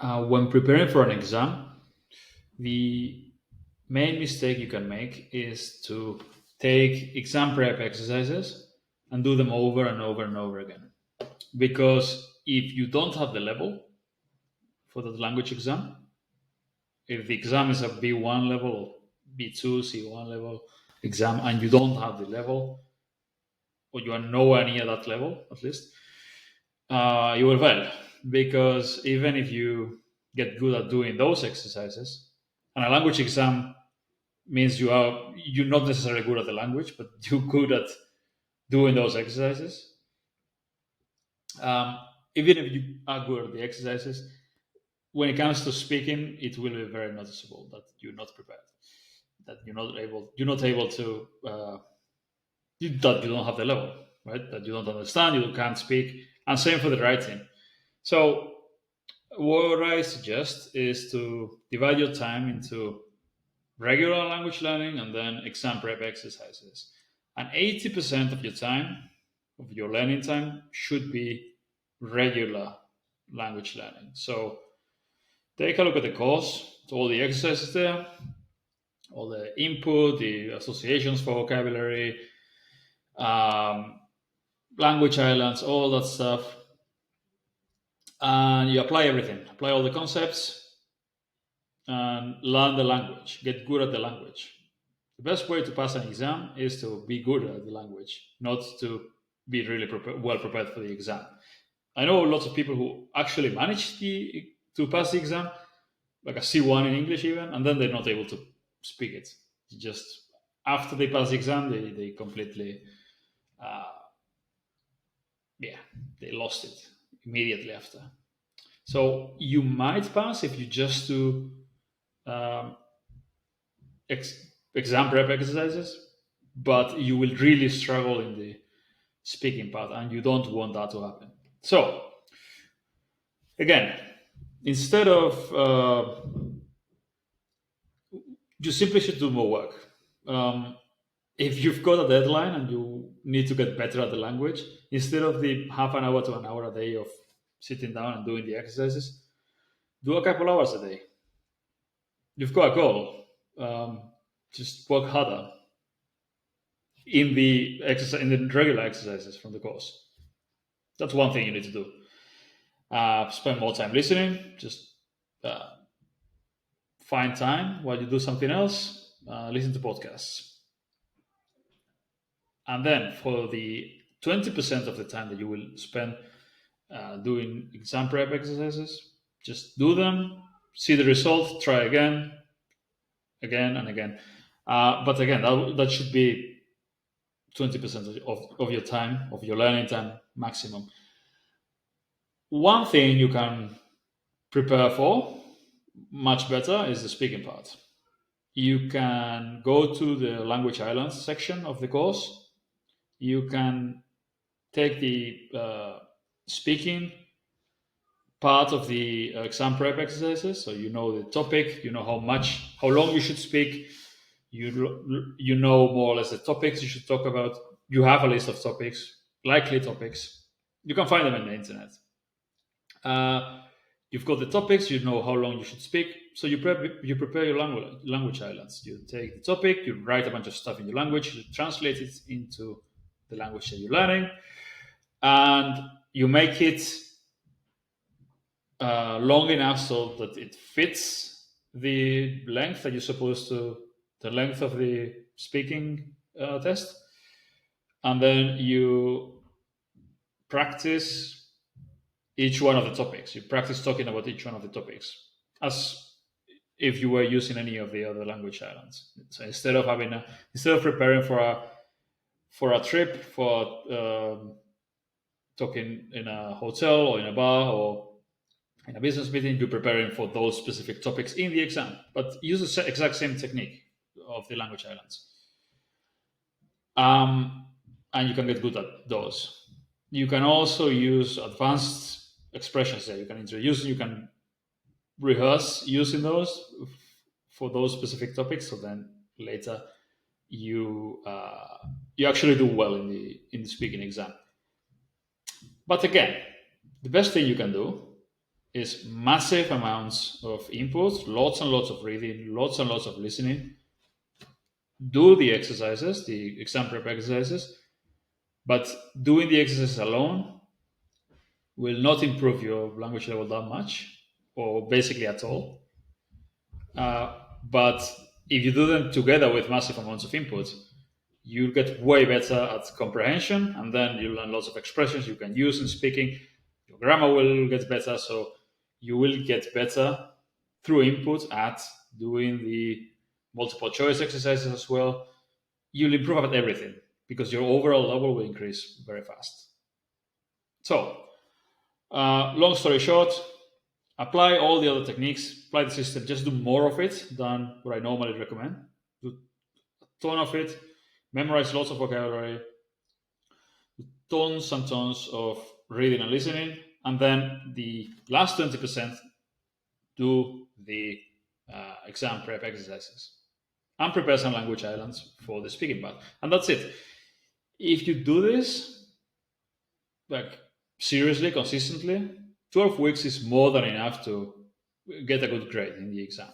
When preparing for an exam, the main mistake you can make is to take exam prep exercises and do them over and over and over again. Because if you don't have the level for the language exam, if the exam is a B1 level or B2, C1 level exam, and you don't have the level, or you are nowhere near that level at least, you will fail. Because even if you get good at doing those exercises, and a language exam means you're not necessarily good at the language, but you're good at doing those exercises. Um, Even if you are good at the exercises, when it comes to speaking, it will be very noticeable that you're not prepared, that you're not able to, that you don't have the level, right? That you don't understand, you can't speak, and same for the writing. So what I suggest is to divide your time into regular language learning and then exam prep exercises. And 80% of your time, of your learning time, should be regular language learning. So take a look at the course, so all the exercises there, all the input, the associations for vocabulary, um, language islands, all that stuff. And you apply everything, apply all the concepts, and learn the language, get good at the language. The best way to pass an exam is to be good at the language, not to be really well prepared for the exam. I know lots of people who actually manage to pass the exam, like a C1 in English even, and then they're not able to speak it. Just after they pass the exam, they completely, uh, yeah, they lost it immediately after. So you might pass if you just do um, exam prep exercises, but you will really struggle in the speaking part, and you don't want that to happen. So again, instead of you simply should do more work. Um, if you've got a deadline and you need to get better at the language, instead of the half an hour to an hour a day of sitting down and doing the exercises, do a couple hours a day. You've got a goal. Just work harder in the regular exercises from the course. That's one thing you need to do. Spend more time listening. Just uh, find time while you do something else. Listen to podcasts, and then for the 20% of the time that you will spend doing exam prep exercises, just do them. See the result. Try again, again, and again. But again, that should be 20% of your time, of your learning time maximum. One thing you can prepare for much better is the speaking part. You can go to the language islands section of the course. You can take the speaking part of the exam prep exercises. So you know the topic, you know how long you should speak. You know more or less the topics you should talk about. You have a list of topics, likely topics. You can find them on the internet. Uh, you've got the topics. You know how long you should speak. So you prepare your language islands. You take the topic. You write a bunch of stuff in your language. You translate it into the language that you're learning, and you make it long enough so that it fits the length that you're supposed to, the length of the speaking test, and then you practice each one of the topics. You practice talking about each one of the topics as if you were using any of the other language islands. So instead of preparing for a trip, for talking in a hotel or in a bar or in a business meeting, you're preparing for those specific topics in the exam, but use the exact same technique of the language islands. Um, and you can get good at those. You can also use advanced expressions there. You can rehearse using those for those specific topics. So then later you actually do well in the speaking exam. But again, the best thing you can do is massive amounts of input, lots and lots of reading, lots and lots of listening. Do the exercises, the exam prep exercises, but doing the exercises alone will not improve your language level that much, or basically at all. But if you do them together with massive amounts of input, you get way better at comprehension, and then you learn lots of expressions you can use in speaking. Your grammar will get better, so you will get better through input at doing the multiple choice exercises as well. You'll improve at everything because your overall level will increase very fast. So, long story short, apply all the other techniques, apply the system, just do more of it than what I normally recommend. Do a ton of it, memorize lots of vocabulary, tons and tons of reading and listening, and then the last 20% do the exam prep exercises and prepare some language islands for the speaking part. And that's it. If you do this, like seriously, consistently, 12 weeks is more than enough to get a good grade in the exam.